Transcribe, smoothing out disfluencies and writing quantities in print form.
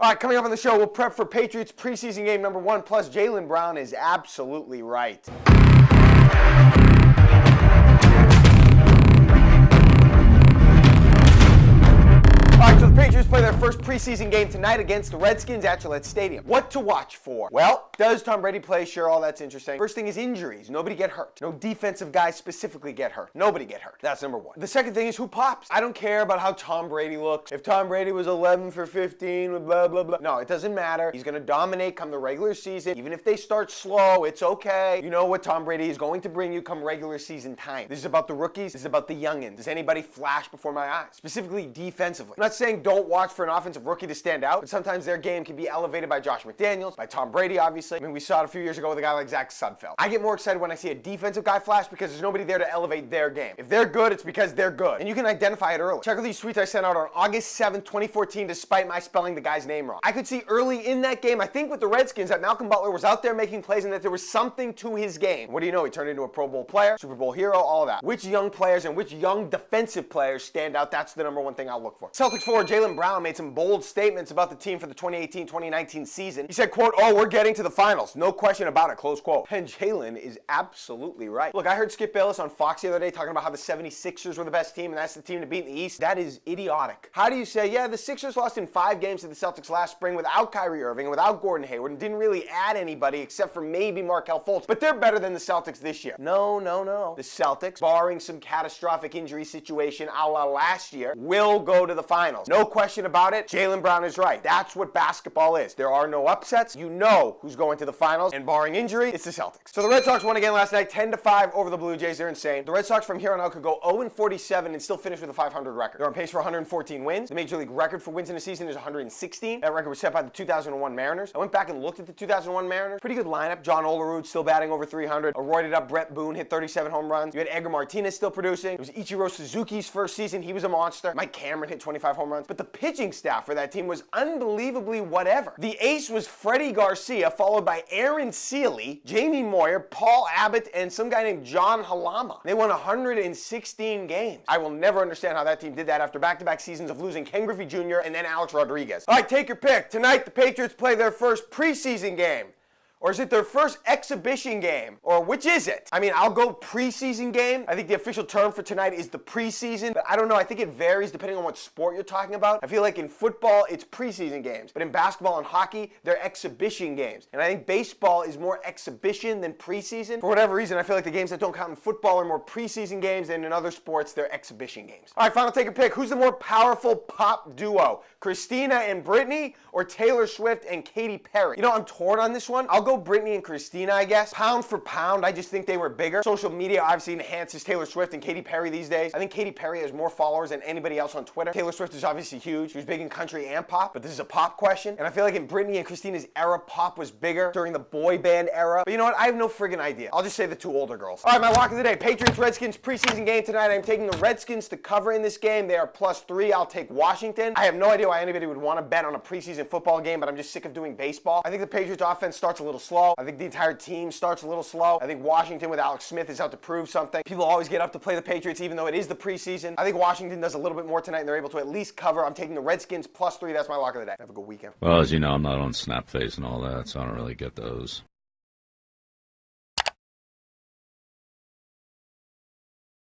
All right, coming up on the show, we'll prep for Patriots preseason game number 1, plus Jaylen Brown is absolutely right. So the Patriots play their first preseason game tonight against the Redskins at Gillette Stadium. What to watch for? Well, does Tom Brady play? Sure, all that's interesting. First thing is injuries. Nobody get hurt. No defensive guys specifically get hurt. Nobody get hurt. That's number one. The second thing is who pops. I don't care about how Tom Brady looks. If Tom Brady was 11 for 15 with blah, blah, blah. No, it doesn't matter. He's going to dominate come the regular season. Even if they start slow, it's okay. You know what Tom Brady is going to bring you come regular season time. This is about the rookies. This is about the youngins. Does anybody flash before my eyes? Specifically defensively. I'm not saying don't watch for an offensive rookie to stand out, but sometimes their game can be elevated by Josh McDaniels, by Tom Brady, obviously. I mean, we saw it a few years ago with a guy like Zach Sudfeld. I get more excited when I see a defensive guy flash because there's nobody there to elevate their game. If they're good, it's because they're good. And you can identify it early. Check out these tweets I sent out on August 7th, 2014, despite my spelling the guy's name wrong. I could see early in that game, I think with the Redskins, that Malcolm Butler was out there making plays and that there was something to his game. What do you know? He turned into a Pro Bowl player, Super Bowl hero, all of that. Which young players and which young defensive players stand out? That's the number one thing I'll look for. Celtics forward Jaylen Brown made some bold statements about the team for the 2018-2019 season. He said, quote, "Oh, we're getting to the finals. No question about it," close quote. And Jaylen is absolutely right. Look, I heard Skip Bayless on Fox the other day talking about how the 76ers were the best team and that's the team to beat in the East. That is idiotic. How do you say, yeah, the Sixers lost in 5 games to the Celtics last spring without Kyrie Irving and without Gordon Hayward and didn't really add anybody except for maybe Markelle Fultz, but they're better than the Celtics this year. No, no, no. The Celtics, barring some catastrophic injury situation a la last year, will go to the finals. No question about it. Jaylen Brown is right. That's what basketball is. There are no upsets. You know who's going to the finals, and barring injury, it's the Celtics. So the Red Sox won again last night, 10-5 over the Blue Jays. They're insane. The Red Sox from here on out could go 0-47 and still finish with a 500 record. They're on pace for 114 wins. The Major League record for wins in a season is 116. That record was set by the 2001 Mariners. I went back and looked at the 2001 Mariners. Pretty good lineup. John Olerud still batting over 300. A roided up Brett Boone hit 37 home runs. You had Edgar Martinez still producing. It was Ichiro Suzuki's first season. He was a monster. Mike Cameron hit 25 home runs. But the pitching staff for that team was unbelievably whatever. The ace was Freddie Garcia, followed by Aaron Seeley, Jamie Moyer, Paul Abbott, and some guy named John Halama. They won 116 games. I will never understand how that team did that after back-to-back seasons of losing Ken Griffey Jr. and then Alex Rodriguez. All right, take your pick. Tonight, the Patriots play their first preseason game. Or is it their first exhibition game? Or which is it? I mean, I'll go preseason game. I think the official term for tonight is the preseason, but I don't know. I think it varies depending on what sport you're talking about. I feel like in football, it's preseason games, but in basketball and hockey, they're exhibition games. And I think baseball is more exhibition than preseason. For whatever reason, I feel like the games that don't count in football are more preseason games, than in other sports, they're exhibition games. All right, final take a pick. Who's the more powerful pop duo? Christina and Britney, or Taylor Swift and Katy Perry? You know, I'm torn on this one. I'll go Britney and Christina, I guess. Pound for pound, I just think they were bigger. Social media obviously enhances Taylor Swift and Katy Perry these days. I think Katy Perry has more followers than anybody else on Twitter. Taylor Swift is obviously huge. She was big in country and pop, but this is a pop question. And I feel like in Britney and Christina's era, pop was bigger during the boy band era. But you know what? I have no friggin' idea. I'll just say the 2 older girls. All right, my lock of the day. Patriots-Redskins preseason game tonight. I'm taking the Redskins to cover in this game. They are +3. I'll take Washington. I have no idea why anybody would want to bet on a preseason football game, but I'm just sick of doing baseball. I think the Patriots offense starts a little slow. I think the entire team starts a little slow. I think Washington with Alex Smith is out to prove something. People always get up to play the Patriots even though it is the preseason. I think Washington does a little bit more tonight and they're able to at least cover. I'm taking the Redskins +3. That's my lock of the day. Have a good weekend. Well, as you know, I'm not on Snapface and all that, so I don't really get those.